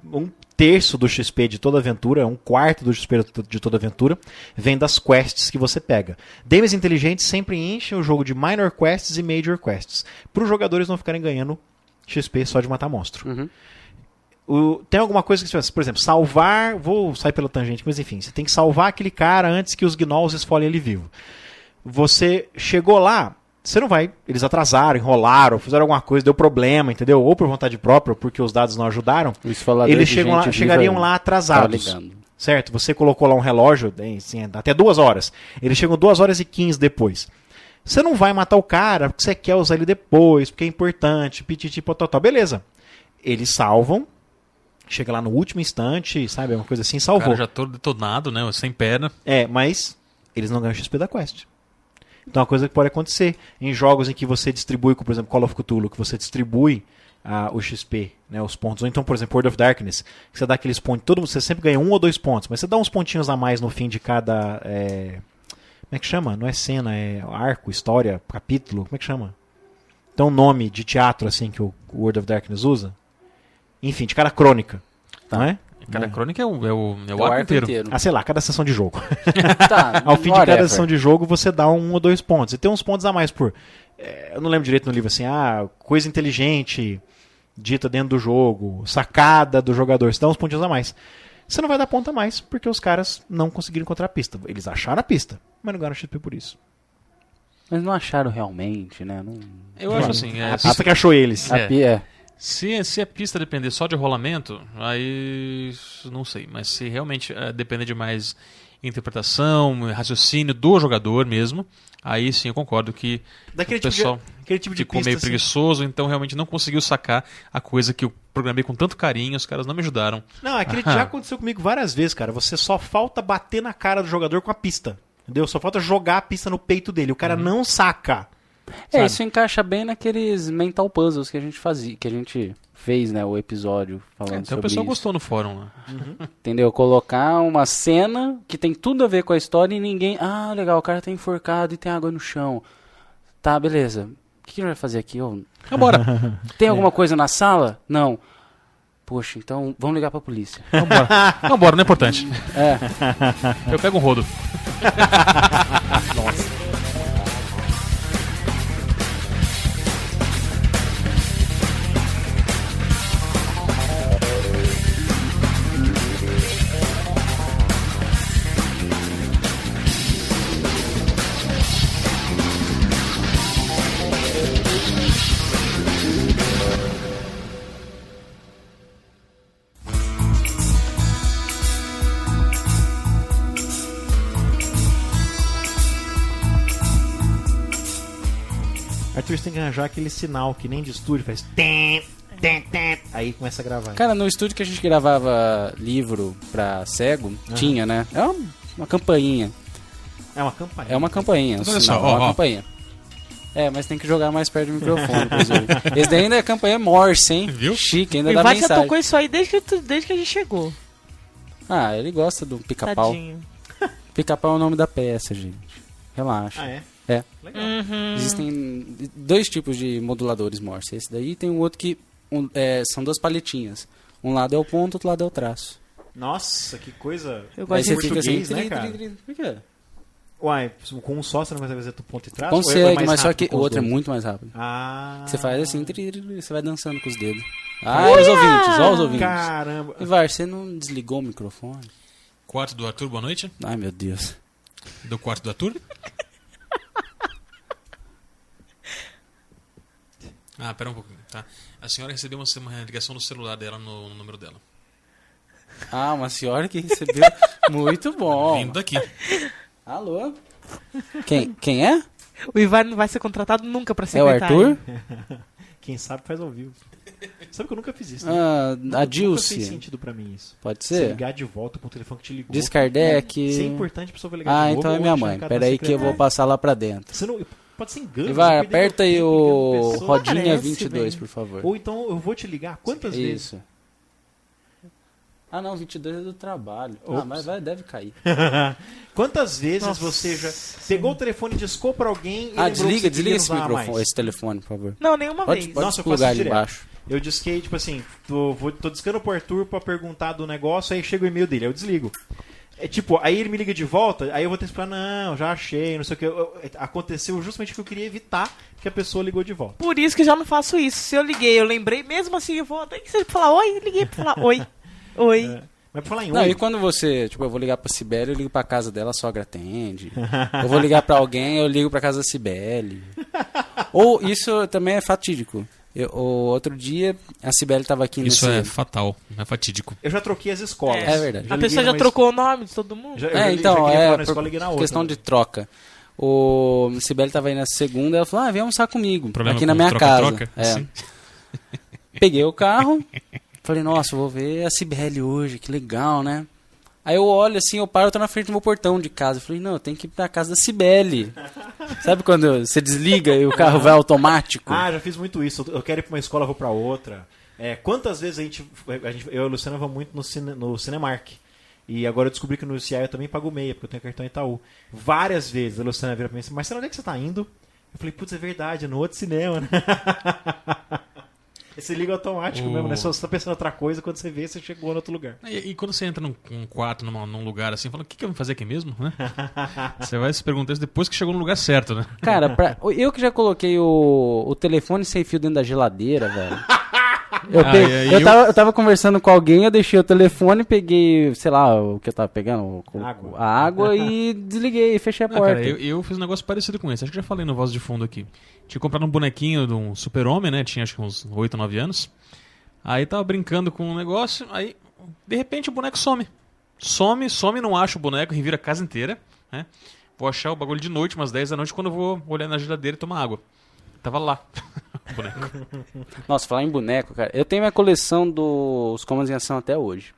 1/3 do XP de toda aventura, 1/4 do XP de toda aventura, vem das quests que você pega. Games inteligentes sempre enchem o jogo de minor quests e major quests, para os jogadores não ficarem ganhando XP só de matar monstro. Uhum. Tem alguma coisa que você faz, por exemplo, salvar, vou sair pela tangente, mas enfim, você tem que salvar aquele cara antes que os gnolls esfolhem ele vivo. Você chegou lá, você não vai, eles atrasaram, enrolaram, fizeram alguma coisa, deu problema, entendeu? Ou por vontade própria, ou porque os dados não ajudaram. Eles chegariam lá atrasados. Certo? Você colocou lá um relógio, assim, até 2 horas. Eles chegam 2h15 depois. Você não vai matar o cara porque você quer usar ele depois, porque é importante, pititi, pototó. Beleza. Eles salvam, chega lá no último instante, sabe? É uma coisa assim, salvou. O cara já todo detonado, né? Sem perna. Mas eles não ganham XP da quest. Então é uma coisa que pode acontecer em jogos em que você distribui, como por exemplo Call of Cthulhu, que você distribui o XP, né, os pontos. Ou então, por exemplo, World of Darkness, que você dá aqueles pontos, você sempre ganha 1 ou 2 pontos, mas você dá uns pontinhos a mais no fim de cada... como é que chama? Não é cena, é arco, história, capítulo, como é que chama? Então, nome de teatro assim que o World of Darkness usa. Enfim, de cada crônica, não é? Cada crônica é o arco inteiro. Sei lá, cada sessão de jogo. Tá, ao fim de cada sessão de jogo, você dá 1 ou 2 pontos. E tem uns pontos a mais por... eu não lembro direito no livro, assim, coisa inteligente dita dentro do jogo, sacada do jogador. Você dá uns pontinhos a mais. Você não vai dar ponto a mais, porque os caras não conseguiram encontrar a pista. Eles acharam a pista, mas não ganharam XP por isso. Mas não acharam realmente, né? Não... Eu acho assim... A pista que achou eles. Se a pista depender só de rolamento, aí não sei. Mas se realmente depender de mais interpretação, raciocínio do jogador mesmo, aí sim eu concordo que o pessoal ficou meio preguiçoso, então realmente não conseguiu sacar a coisa que eu programei com tanto carinho, os caras não me ajudaram. Não, aquele já aconteceu comigo várias vezes, cara. Você só falta bater na cara do jogador com a pista. Entendeu? Só falta jogar a pista no peito dele. O cara não saca. Sabe? Isso encaixa bem naqueles mental puzzles que a gente fazia, que a gente fez, né, o episódio falando sobre isso. O pessoal gostou no fórum lá. Entendeu? Colocar uma cena que tem tudo a ver com a história e ninguém... legal, o cara tá enforcado e tem água no chão. Tá, beleza. O que a gente vai fazer aqui? Vambora. Tem alguma coisa na sala? Não. Poxa, então vamos ligar pra polícia. Vambora, não é importante. Eu pego um rodo. Nossa. Arthur, você tem que arranjar aquele sinal que nem de estúdio faz tem. Aí começa a gravar. Cara, no estúdio que a gente gravava livro pra cego, tinha, né? É uma campainha. É uma campainha. É uma campainha. Olha só, uma campainha. Mas tem que jogar mais perto do microfone. Esse daí ainda é campanha Morse, hein? Viu? Chique, ainda O dá Ivar já mensagem. tocou isso aí desde que a gente chegou. Ah, ele gosta do pica-pau. Tadinho. Pica-pau é o nome da peça, gente. Relaxa. Ah, é? É. Legal. Existem 2 tipos de moduladores Morse. Esse daí tem um outro que são 2 paletinhas. Um lado é o ponto, outro lado é o traço. Nossa, que coisa... Eu Aí gosto você de fica assim, português, né, cara? Por quê? Uai, com um só você não consegue fazer do ponto e traço? Consegue, Ou é mais mas só rápido que com o os outro é dois? muito mais rápido. Ah. Você faz assim, você vai dançando com os dedos. Os ouvintes, ó os ouvintes. Caramba. Ivar, você não desligou o microfone? Quarto do Arthur, boa noite. Ai, meu Deus. Do quarto do Arthur. Pera um pouquinho, tá? A senhora recebeu uma ligação no celular dela, no número dela. Uma senhora que recebeu. Muito bom. Vindo daqui. Alô? Quem é? O Ivar não vai ser contratado nunca pra ser É o Arthur? Quem sabe faz ao vivo. Sabe que eu nunca fiz isso. A Nunca fez Dilce. sentido pra mim isso. Pode Você ser? ligar de volta pro telefone que te ligou. Diz Kardec. Isso é importante pra pessoa vai ligar de novo. Então é ou minha deixar mãe. recado Pera na aí que eu vou secretária. passar lá pra dentro. Você não, pode ser engano. Ivar, você perdeu aperta aí tempo o ligando pessoa. rodinha Parece, 22, velho. por favor. Ou então eu vou te ligar quantas vezes? Isso. Não, 22 é do trabalho. Ops. Mas deve cair. Quantas vezes Nossa. você já pegou o telefone e discou pra alguém e lembrou que você Desliga queria esse usar microfone, mais? esse telefone, por favor. Não, nenhuma Pode vez. Nossa, eu faço plugar isso ali direto. embaixo. Eu disquei, tipo assim, tô discando pro Arthur pra perguntar do negócio, aí chega o e-mail dele, aí eu desligo. Aí ele me liga de volta, aí eu vou ter que falar, não, já achei, não sei o que. Aconteceu justamente o que eu queria evitar que a pessoa ligou de volta. Por isso que eu já não faço isso. Se eu liguei, eu lembrei, mesmo assim, eu vou. Nem que seja pra falar oi, liguei pra falar oi. Oi. Mas pra falar em Não, oi, e quando você, eu vou ligar pra Cibele, eu ligo pra casa dela, a sogra atende. Eu vou ligar pra alguém, eu ligo pra casa da Cibele. Ou isso também é fatídico. O outro dia, a Cibele tava aqui Isso nesse... é fatal, é fatídico. eu já troquei as escolas. É verdade. A liguei pessoa já numa trocou o nome de todo mundo? eu já Então, queria falar na por escola, liguei na outra. questão de troca. O Cibele tava aí na segunda, ela falou, vem almoçar comigo, Problema aqui na com minha casa. troca-troca? Sim. Peguei o carro, falei, nossa, vou ver a Cibele hoje, que legal, né? Aí eu olho assim, eu tô na frente do meu portão de casa. Eu falei, não, eu tenho que ir pra casa da Cibele. Sabe quando você desliga e o carro vai automático? Já fiz muito isso. Eu quero ir pra uma escola, eu vou pra outra. Quantas vezes eu e a Luciana vamos muito no Cinemark. E agora eu descobri que no CI eu também pago meia, porque eu tenho cartão Itaú. Várias vezes a Luciana vira pra mim assim, Marcelo, onde é que você tá indo? Eu falei, putz, é verdade, é no outro cinema, né? Você liga automático mesmo, né? Se você tá pensando em outra coisa, quando você vê, você chegou em outro lugar. E quando você entra num quarto, num lugar assim, fala, o que eu vou fazer aqui mesmo? Né? Você vai se perguntar isso depois que chegou no lugar certo, né? Cara, eu que já coloquei o telefone sem fio dentro da geladeira, velho. Eu tava conversando com alguém, eu deixei o telefone, peguei, sei lá, o que eu tava pegando, a água e desliguei, fechei a porta. Cara, eu fiz um negócio parecido com esse, acho que já falei no Voz de Fundo aqui. Tinha comprado um bonequinho de um super-homem, né? Tinha acho que uns 8, 9 anos. Aí tava brincando com um negócio, aí de repente o boneco some. Some, não acho o boneco, revira a casa inteira, né? Vou achar o bagulho de noite, umas 10 da noite, quando eu vou olhar na geladeira e tomar água. Tava lá, o boneco. Nossa, falar em boneco, cara. Eu tenho minha coleção dos Comandos em Ação até hoje.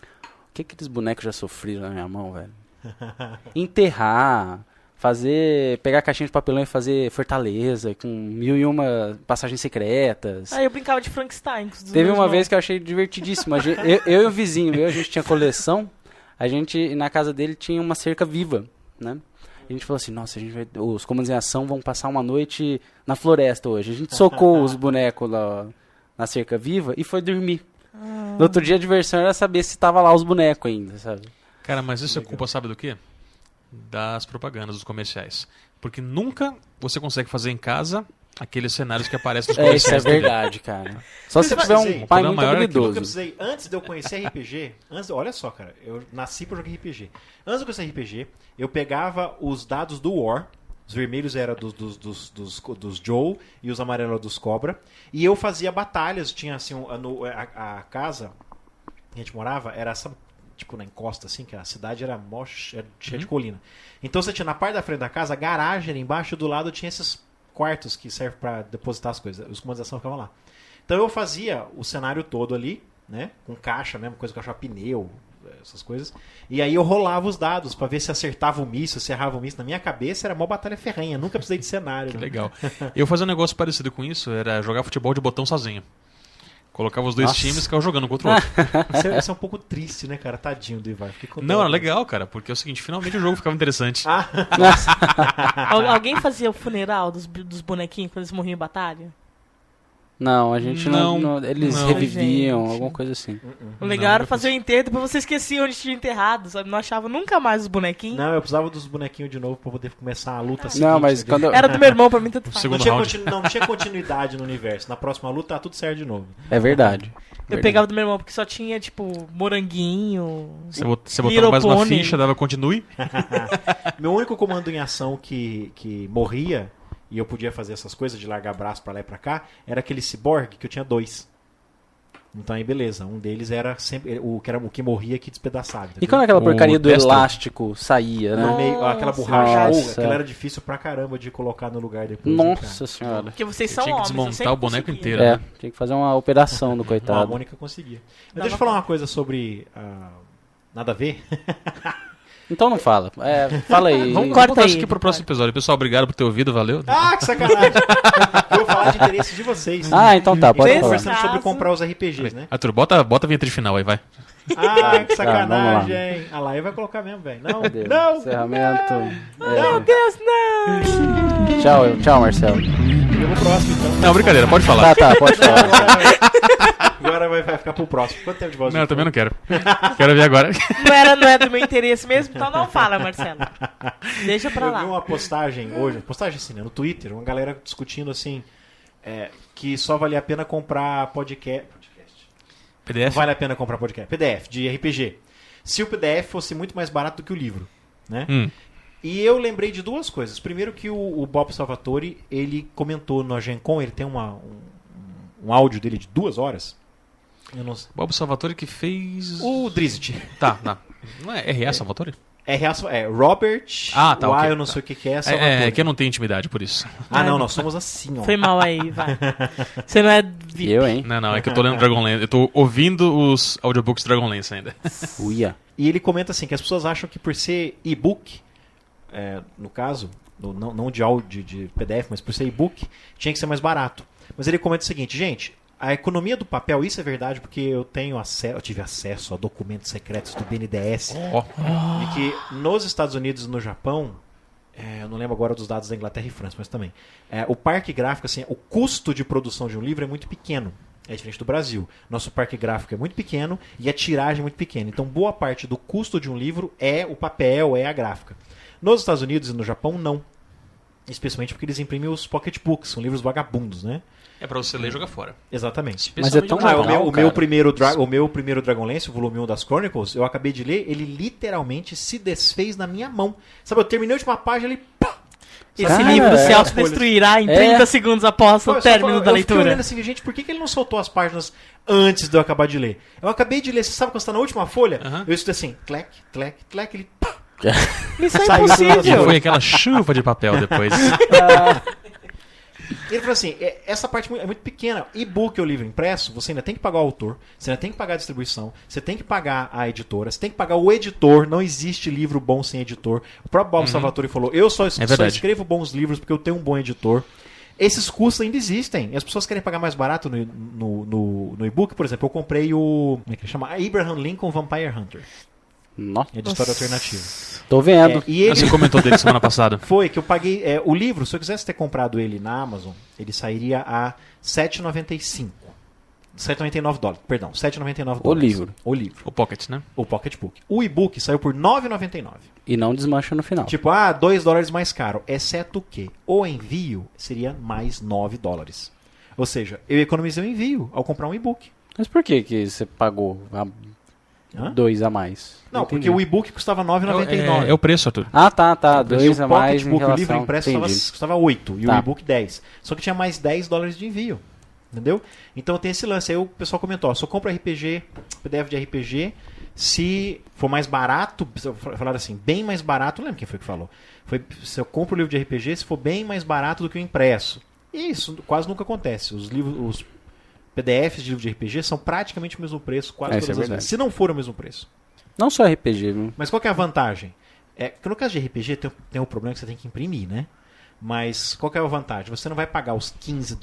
O que aqueles bonecos já sofreram na minha mão, velho? Enterrar, pegar caixinha de papelão e fazer fortaleza com 1001 passagens secretas. Aí eu brincava de Frankenstein. Teve uma vez que eu achei divertidíssimo. Eu e o vizinho, a gente tinha coleção. Na casa dele tinha uma cerca viva, né? A gente falou assim, nossa, os Comandos em Ação vão passar uma noite na floresta hoje. A gente socou os bonecos lá na cerca viva e foi dormir. No outro dia a diversão era saber se tava lá os bonecos ainda, sabe? Cara, mas isso é culpa, sabe do quê? Das propagandas, dos comerciais. Porque nunca você consegue fazer em casa aqueles cenários que aparecem nos Isso é comerciais. verdade, cara. Só se Eu tiver um precisei. pai O muito problema maior é que Eu habilidoso. precisei, antes de eu conhecer RPG, olha só, cara, eu nasci pra jogar RPG. Antes de eu conhecer RPG, eu pegava os dados do War, os vermelhos eram dos Joe e os amarelos dos Cobra, e eu fazia batalhas, tinha assim, a casa que a gente morava, era essa, tipo na encosta assim, que a cidade era cheia de colina. Então você tinha na parte da frente da casa, a garagem ali embaixo, do lado tinha esses quartos que servem pra depositar as coisas, os comandos de ação ficavam lá. Então eu fazia o cenário todo ali, né? Com caixa mesmo, coisa que eu achava pneu, essas coisas. E aí eu rolava os dados pra ver se acertava o míssil, se errava o míssil. Na minha cabeça era uma batalha ferrenha, nunca precisei de cenário. Que né? legal. Eu fazia um negócio parecido com isso, era jogar futebol de botão sozinho. Colocava os dois times e ficava jogando contra o outro. Isso é um pouco triste, né, cara? Tadinho do Ivar. Não, era legal, cara, porque é o seguinte, finalmente o jogo ficava interessante. Alguém fazia o funeral dos bonequinhos quando eles morriam em batalha? Não, a gente não eles não. reviviam, Gente. alguma coisa assim. O legal era fazer o enterro, depois você esquecia onde tinha enterrado, sabe? Não achava nunca mais os bonequinhos. Não, eu precisava dos bonequinhos de novo pra poder começar a luta seguinte. Não, mas né? quando eu... Era do meu irmão, pra mim tanto faz. Segundo Não tinha, round. não tinha continuidade no universo. Na próxima luta tá tudo certo de novo. É verdade. Eu pegava do meu irmão porque só tinha, tipo, moranguinho. Você botava Little mais uma Pony. ficha, dava continue. Meu único comando em ação que morria, e eu podia fazer essas coisas de largar braço pra lá e pra cá, era aquele cyborg que eu tinha 2. Então aí beleza, um deles era sempre o que morria que despedaçava. E entendeu? quando aquela O porcaria do Destro. elástico saía, né? No meio, aquela Nossa. borracha, Nossa. aquela era difícil pra caramba de colocar no lugar depois. né, cara? Nossa senhora. Porque vocês Você são tinha que homens. eu desmontar sempre o boneco conseguia. inteiro. É, tinha que fazer uma operação do Não, a coitado. Mônica conseguia. Mas Dava deixa eu falar uma coisa sobre nada a ver. Então não fala. Fala aí. Vamos Corta cortar aí, isso aqui pro próximo episódio. Pessoal, obrigado por ter ouvido, valeu. Ah, que sacanagem! Eu vou falar de interesse de vocês. Ah, então tá, pode Estamos falar. conversando sobre Caso. comprar os RPGs, né? Arthur, bota a vinheta de final aí, vai. Ah, que Tá, vamos sacanagem, lá. hein? A Laia vai colocar mesmo, velho. Não, Cadê? não! Encerramento. Meu Deus, não! Tchau, Marcelo. Eu vou pro próximo, então. Não, brincadeira, pode falar. Tá, pode falar. Agora vai ficar pro próximo. Quanto tempo de voz? Não, eu também não quero. Quero ver agora. Não é do meu interesse mesmo, então não fala, Marcelo. Deixa pra Eu vi lá. uma postagem hoje, postagem assim, né, no Twitter, uma galera discutindo assim, que só valia a pena comprar podcast. Não PDF? vale a pena comprar podcast. PDF, de RPG. Se o PDF fosse muito mais barato do que o livro, né? E eu lembrei de duas coisas. Primeiro que o Bob Salvatore, ele comentou no Gen Con, ele tem um áudio dele de 2 horas. Eu não sei. Bob Salvatore que fez... O Drizzt. Tá. Não é R.A. Salvatore? Robert, tá, ok. eu não sei o que é, Salvatore. É que eu não tenho intimidade, por isso. Ah, não, nós somos assim, ó. Foi mal aí, vai. Você não é VIP. Eu, hein? Não, é que eu tô lendo Dragonlance. Eu tô ouvindo os audiobooks Dragonlance ainda. Uia. E ele comenta assim, que as pessoas acham que por ser e-book, no caso, não de áudio de PDF, mas por ser e-book, tinha que ser mais barato. Mas ele comenta o seguinte, gente, a economia do papel, isso é verdade, porque eu tive acesso a documentos secretos do BNDES, de que nos Estados Unidos e no Japão, eu não lembro agora dos dados da Inglaterra e França, mas também, o parque gráfico, assim, o custo de produção de um livro é muito pequeno. É diferente do Brasil. Nosso parque gráfico é muito pequeno e a tiragem é muito pequena. Então, boa parte do custo de um livro é o papel, é a gráfica. Nos Estados Unidos e no Japão, não. Especialmente porque eles imprimem os pocketbooks, são livros vagabundos, né? É pra você ler e jogar fora. Exatamente. Mas é tão Especialmente legal, o meu primeiro Dragonlance, o volume 1 das Chronicles, eu acabei de ler, ele literalmente se desfez na minha mão. Sabe, eu terminei a última página, ele... Pá! Esse Cara, livro se é. autodestruirá em 30 segundos após o término da Eu fiquei olhando leitura. assim, gente, por que ele não soltou as páginas antes de eu acabar de ler? Eu acabei de ler, você sabe quando você tá na última folha? Eu escutei assim, clec, clec, clec, ele... Pá! Isso é Saiu E impossível. foi aquela chuva de papel depois. Ele falou assim, essa parte é muito pequena. E-book ou livro impresso, você ainda tem que pagar o autor, você ainda tem que pagar a distribuição, você tem que pagar a editora, você tem que pagar o editor, não existe livro bom sem editor. O próprio Bob Salvatore falou, eu só escrevo bons livros porque eu tenho um bom editor. Esses custos ainda existem. E as pessoas querem pagar mais barato no e-book. Por exemplo, eu comprei o... Como é que ele chama? Abraham Lincoln Vampire Hunter. Nossa. É de história alternativa. Tô vendo. E ele... Você comentou dele semana passada. Foi que eu paguei... o livro, se eu quisesse ter comprado ele na Amazon, ele sairia a $7,95. $7,99, perdão. $7,99. O livro. O livro. O Pocket, né? O Pocketbook. O e-book saiu por $9,99. E não desmancha no final. Tipo, $2 mais caro. Exceto que o envio seria mais $9. Ou seja, eu economizei o envio ao comprar um e-book. Mas por que você pagou Hã? 2 a mais? Não, Entendi. porque o e-book custava $9,99. É o preço, Arthur. Ah, tá. Porque 2 o a mais em Pocketbook, o livro relação... impresso, Entendi. custava 8 e Tá. o e-book 10. Só que tinha mais $10 de envio. Entendeu? Então tem esse lance. Aí o pessoal comentou, só compra RPG, PDF de RPG, se for mais barato, falaram assim, bem mais barato, não lembro quem foi que falou. Se eu compro o livro de RPG, se for bem mais barato do que o impresso. E isso quase nunca acontece. Os livros, PDFs de livro de RPG são praticamente o mesmo preço, quase Isso é todas as verdade. vezes. Se não for o mesmo preço. Não só RPG, viu? Mas qual que é a vantagem? Porque no caso de RPG tem um problema que você tem que imprimir, né? Mas qual que é a vantagem? Você não vai pagar os $15,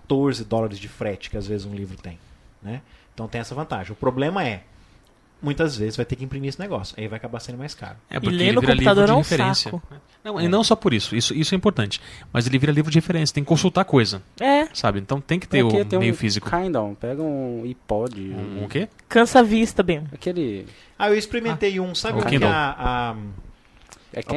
$14 de frete que às vezes um livro tem, né? Então tem essa vantagem. O problema é, muitas vezes vai ter que imprimir esse negócio. Aí vai acabar sendo mais caro. É porque ler ele no vira computador livro é de um referência. saco. Não, e não só por isso. Isso é importante. Mas ele vira livro de referência. Tem que consultar coisa. Sabe? Então tem que ter Aqui o tem meio um físico. Kindle, pega um iPod. O quê? Cansa a vista, bem. Aquele... Eu experimentei um. Sabe o o que Kindle. É a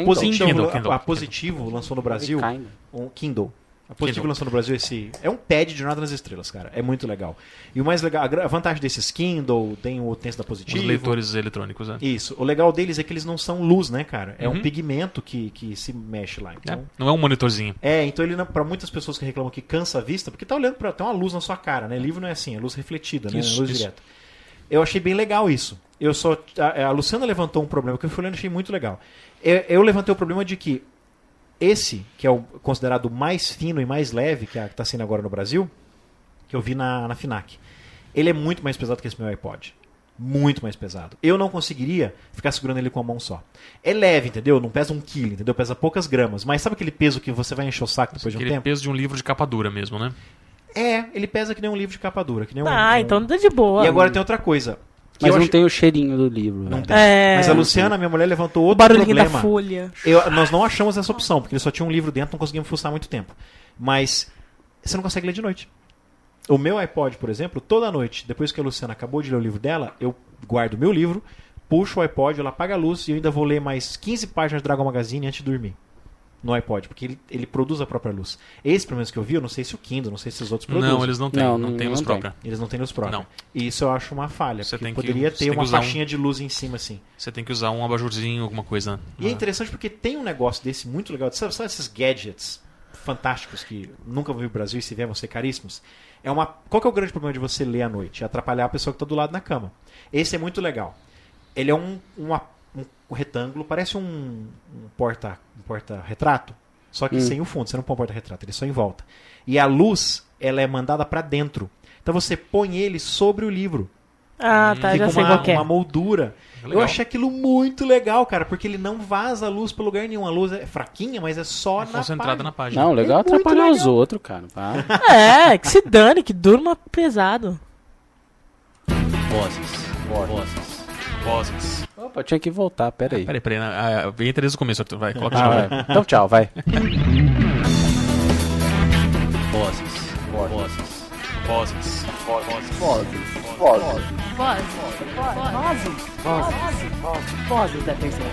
Positivo, Kindle. a Positivo lançou no Brasil Kindle. um Kindle. A Positivo Kindle. lançou no Brasil esse... É um pad de Jornada nas Estrelas, cara. É muito legal. E o mais legal... A vantagem desses Kindle, tem o esse da Positivo... Os leitores eletrônicos, né? Isso. O legal deles é que eles não são luz, né, cara? É um pigmento que se mexe lá. Então, Não é um monitorzinho. então ele, pra muitas pessoas que reclamam que cansa a vista, porque tá olhando pra... Tem uma luz na sua cara, né? Livro não é assim, é luz refletida, né? Isso, Luz isso. direta. Eu achei bem legal isso. A Luciana levantou um problema que eu fui olhando e achei muito legal. Eu levantei o problema de que esse, que é o considerado mais fino e mais leve, que está sendo agora no Brasil, que eu vi na FINAC, ele é muito mais pesado que esse meu iPod. Muito mais pesado. Eu não conseguiria ficar segurando ele com a mão só. É leve, entendeu? Não pesa 1 quilo, entendeu? Pesa poucas gramas. Mas sabe aquele peso que você vai encher o saco depois de um Aquele tempo? peso de um livro de capa dura mesmo, né? Ele pesa que nem um livro de capa dura. Que nem Então tá de boa. E agora tem outra coisa. que Mas eu não acho- tem o cheirinho do livro. Não velho. tem. Mas a Luciana, minha mulher, levantou O outro barulhinho da problema. folha. Nós não achamos essa opção, porque ele só tinha um livro dentro, não conseguimos fuçar muito tempo. Mas você não consegue ler de noite. O meu iPod, por exemplo, toda noite, depois que a Luciana acabou de ler o livro dela, eu guardo o meu livro, puxo o iPod, ela apaga a luz e eu ainda vou ler mais 15 páginas de Dragon Magazine antes de dormir. No iPod, porque ele produz a própria luz. Esse, pelo menos que eu vi, eu não sei se o Kindle, não sei se os outros produzem. Não, eles não têm. Não, Não tem luz não tem. própria. Eles não têm luz própria. Não. E isso eu acho uma falha, Você porque tem que- poderia você ter tem que uma usar faixinha de luz em cima, assim. Você tem que usar um abajurzinho, alguma coisa. E é interessante porque tem um negócio desse muito legal. Sabe esses gadgets fantásticos que nunca vão vir no Brasil e se vier vão ser caríssimos? Qual que é o grande problema de você ler à noite? É atrapalhar a pessoa que está do lado na cama. Esse é muito legal. Ele é um retângulo, parece um porta-retrato, só que sem o fundo. Você não põe um porta-retrato, ele é só em volta. E a luz, ela é mandada para dentro. Então você põe ele sobre o livro. Ah, tá, Fica já sei qual que é. uma moldura. Legal. Eu achei aquilo muito legal, cara, porque ele não vaza a luz para lugar nenhum. A luz é fraquinha, mas é só na Concentrada página. na página. Não, legal é muito atrapalhar os legal. outros, cara. Tá? Que se dane, que durma pesado. Vozes. Opa, eu tinha que voltar, pera aí. Peraí. Entra desde o começo, Arthur. Vai, coloca de Ah, novo. vai. Então tchau, vai. Vozes da terceira.